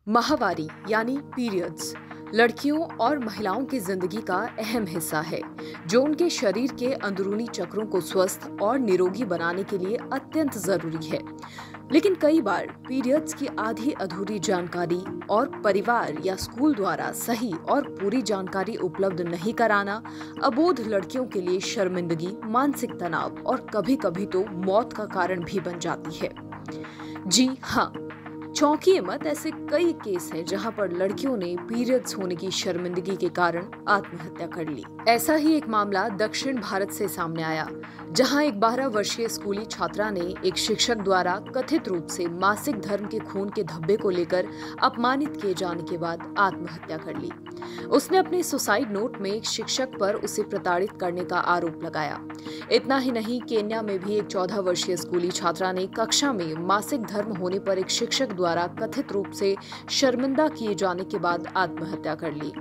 माहवारी यानी पीरियड्स लड़कियों और महिलाओं की जिंदगी का अहम हिस्सा है, जो उनके शरीर के अंदरूनी चक्रों को स्वस्थ और निरोगी बनाने के लिए अत्यंत जरूरी है। लेकिन कई बार पीरियड्स की आधी अधूरी जानकारी और परिवार या स्कूल द्वारा सही और पूरी जानकारी उपलब्ध नहीं कराना अबोध लड़कियों के लिए शर्मिंदगी, मानसिक तनाव और कभी-कभी तो मौत का कारण भी बन जाती है। जी हाँ, चौंकिए मत, ऐसे कई केस हैं जहां पर लड़कियों ने पीरियड्स होने की शर्मिंदगी के कारण आत्महत्या कर ली। ऐसा ही एक मामला दक्षिण भारत से सामने आया, जहां एक 12 वर्षीय स्कूली छात्रा ने एक शिक्षक द्वारा कथित रूप से मासिक धर्म के खून के धब्बे को लेकर अपमानित किए जाने के बाद आत्महत्या कर ली। उसने अपने सुसाइड नोट में एक शिक्षक पर उसे प्रताड़ित करने का आरोप लगाया। इतना ही नहीं, केन्या में भी एक 14 वर्षीय स्कूली छात्रा ने कक्षा में मासिक धर्म होने पर एक शिक्षक द्वारा कथित रूप से शर्मिंदा किए जाने के बाद आत्महत्या कर ली।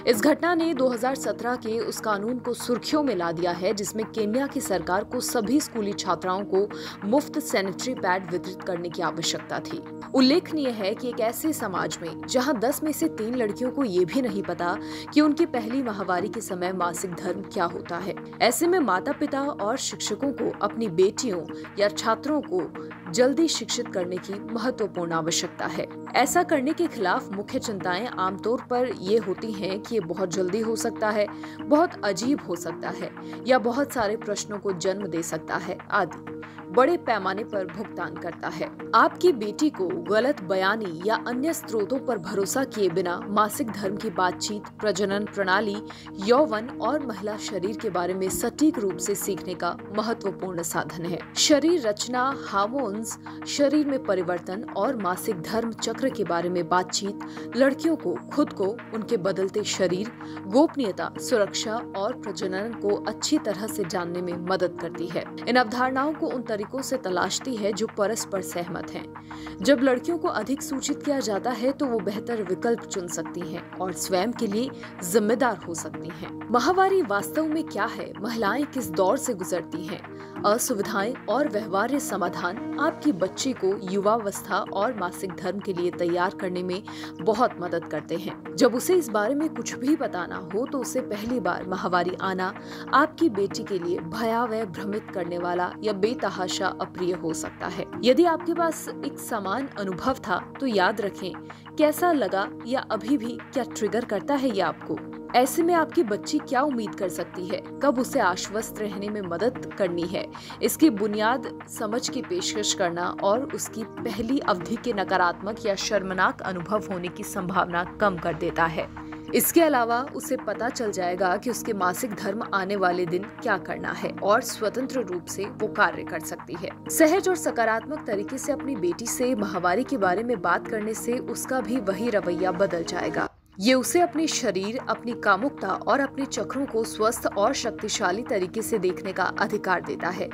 इस घटना ने 2017 के उस कानून को सुर्खियों में ला दिया है, जिसमें केन्या की सरकार को सभी स्कूली छात्राओं को मुफ्त सैनिटरी पैड वितरित करने की आवश्यकता थी। उल्लेखनीय है कि एक ऐसे समाज में जहां 10 में से 3 लड़कियों को ये भी नहीं पता कि उनकी पहली माहवारी के समय मासिक धर्म क्या होता है, ऐसे में माता पिता और शिक्षकों को अपनी बेटियों या छात्रों को जल्दी शिक्षित करने की महत्वपूर्ण आवश्यकता है। ऐसा करने के खिलाफ मुख्य चिंताएं आमतौर पर ये होती हैं कि ये बहुत जल्दी हो सकता है, बहुत अजीब हो सकता है या बहुत सारे प्रश्नों को जन्म दे सकता है आदि। बड़े पैमाने पर भुगतान करता है। आपकी बेटी को गलत बयानी या अन्य स्रोतों पर भरोसा किए बिना मासिक धर्म की बातचीत, प्रजनन प्रणाली, यौवन और महिला शरीर के बारे में सटीक रूप से सीखने का महत्वपूर्ण साधन है। शरीर रचना, हार्मोन्स, शरीर में परिवर्तन और मासिक धर्म चक्र के बारे में बातचीत लड़कियों को खुद को, उनके बदलते शरीर, गोपनीयता, सुरक्षा और प्रजनन को अच्छी तरह से जानने में मदद करती है। इन अवधारणाओं को उन तरीकों से तलाशती है जो परस्पर सहमत हैं। जब लड़कियों को अधिक सूचित किया जाता है तो वो बेहतर विकल्प चुन सकती हैं और स्वयं के लिए जिम्मेदार हो सकती हैं। माहवारी वास्तव में क्या है, महिलाएं किस दौर से गुजरती हैं, असुविधाएं और व्यवहार्य समाधान आपकी बच्ची को युवावस्था और मासिक धर्म के लिए तैयार करने में बहुत मदद करते हैं। जब उसे इस बारे में कुछ भी पता ना हो तो उसे पहली बार माहवारी आना आपकी बेटी के लिए भयावह, भ्रमित करने वाला या बेतहाशा अप्रिय हो सकता है। यदि आपके पास एक समान अनुभव था तो याद रखें, कैसा लगा या अभी भी क्या ट्रिगर करता है ये आपको। ऐसे में आपकी बच्ची क्या उम्मीद कर सकती है, कब उसे आश्वस्त रहने में मदद करनी है, इसकी बुनियाद समझ की पेशकश करना और उसकी पहली अवधि के नकारात्मक या शर्मनाक अनुभव होने की संभावना कम कर देता है। इसके अलावा उसे पता चल जाएगा कि उसके मासिक धर्म आने वाले दिन क्या करना है और स्वतंत्र रूप से वो कार्य कर सकती है। सहज और सकारात्मक तरीके से अपनी बेटी से माहवारी के बारे में बात करने से उसका भी वही रवैया बदल जाएगा। ये उसे अपने शरीर, अपनी कामुकता और अपने चक्रों को स्वस्थ और शक्तिशाली तरीके से देखने का अधिकार देता है।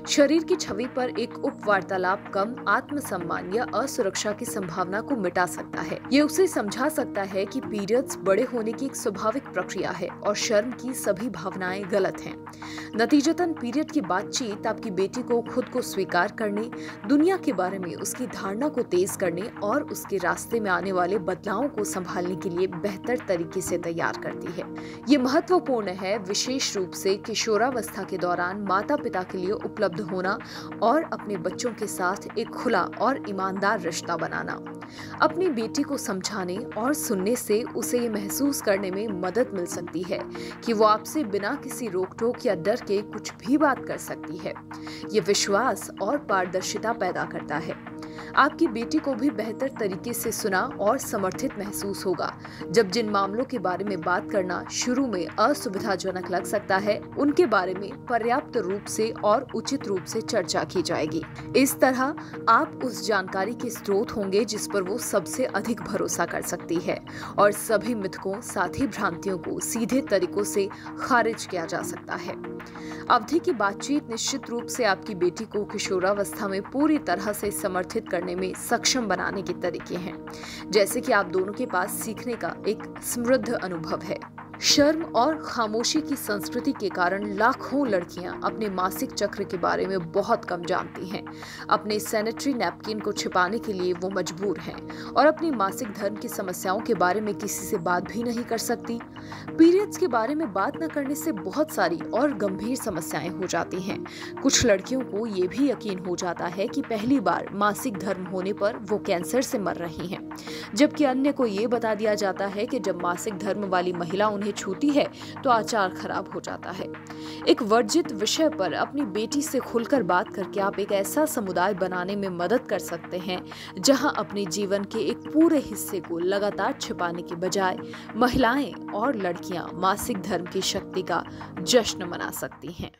शरीर की छवि पर एक उप वार्तालाप कम आत्मसम्मान या असुरक्षा की संभावना को मिटा सकता है। ये उसे समझा सकता है कि पीरियड्स बड़े होने की एक स्वाभाविक प्रक्रिया है और शर्म की सभी भावनाएं गलत हैं। नतीजतन पीरियड की बातचीत आपकी बेटी को खुद को स्वीकार करने, दुनिया के बारे में उसकी धारणा को तेज करने और उसके रास्ते में आने वाले बदलावों को संभालने के लिए बेहतर तरीके से तैयार करती है। ये महत्वपूर्ण है, विशेष रूप से किशोरावस्था के दौरान माता पिता के लिए उपलब्ध होना और अपने बच्चों के साथ एक खुला और ईमानदार रिश्ता बनाना। अपनी बेटी को समझाने और सुनने से उसे ये महसूस करने में मदद मिल सकती है कि वो आपसे बिना किसी रोक टोक या डर के कुछ भी बात कर सकती है। ये विश्वास और पारदर्शिता पैदा करता है। आपकी बेटी को भी बेहतर तरीके से सुना और समर्थित महसूस होगा। जब जिन मामलों के बारे में बात करना शुरू में असुविधाजनक लग सकता है, उनके बारे में पर्याप्त रूप से और उचित रूप से चर्चा की जाएगी। इस तरह आप उस जानकारी के स्रोत होंगे जिस पर वो सबसे अधिक भरोसा कर सकती है और सभी मिथकों, साथ ही भ्रांतियों को सीधे तरीकों से खारिज किया जा सकता है। अवधि की बातचीत निश्चित रूप से आपकी बेटी को किशोरावस्था में पूरी तरह से समर्थित करने में सक्षम बनाने के तरीके हैं, जैसे कि आप दोनों के पास सीखने का एक समृद्ध अनुभव है। शर्म और खामोशी की संस्कृति के कारण लाखों लड़कियां अपने मासिक चक्र के बारे में बहुत कम जानती हैं। अपने सैनिटरी नैपकिन को छिपाने के लिए वो मजबूर हैं और अपनी मासिक धर्म की समस्याओं के बारे में किसी से बात भी नहीं कर सकती। पीरियड्स के बारे में बात न करने से बहुत सारी और गंभीर समस्याएं हो जाती हैं। कुछ लड़कियों को ये भी यकीन हो जाता है कि पहली बार मासिक धर्म होने पर वो कैंसर से मर रही हैं, जबकि अन्य को ये बता दिया जाता है कि जब मासिक धर्म वाली महिला उन्हें छूती है तो आचार खराब हो जाता है। एक वर्जित विषय पर अपनी बेटी से खुलकर बात करके आप एक ऐसा समुदाय बनाने में मदद कर सकते हैं जहां अपने जीवन के एक पूरे हिस्से को लगातार छिपाने के बजाय महिलाएं और लड़कियां मासिक धर्म की शक्ति का जश्न मना सकती हैं।